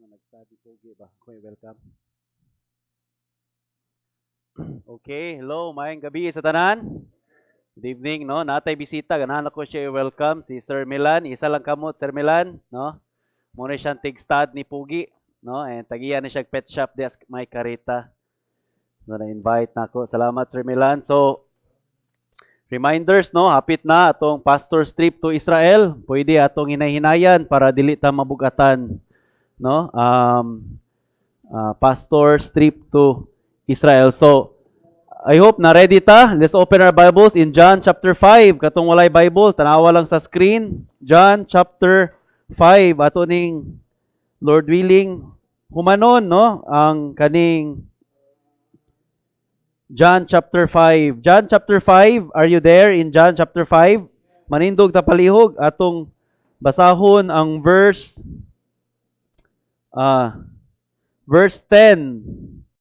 nag-study pogi ba? Okay, welcome. Okay, hello, maayong gabi sa tanan. Good evening, no? Natay bisita, ganahan ako siya welcome si Sir Milan. Isa lang kamot, Sir Milan, no? Muna siyang tig-stud ni Pugi, no? And tagiyan na siya pet shop des may karita. So, na-invite na ako. Salamat, Sir Milan. So, reminders, no? Hapit na atong pastor's trip to Israel. Pwede atong hinay-hinayan para dili ta mabugatan, no? Pastor's trip to Israel. So, I hope na ready ta. Let's open our Bibles in John chapter 5. Katong walay Bible, tanawa lang sa screen. John chapter 5. Ato ning Lord willing humanon, no? Ang kaning John chapter 5. John chapter 5, are you there in John chapter 5? Manindog ta palihog atong basahon ang verse 10.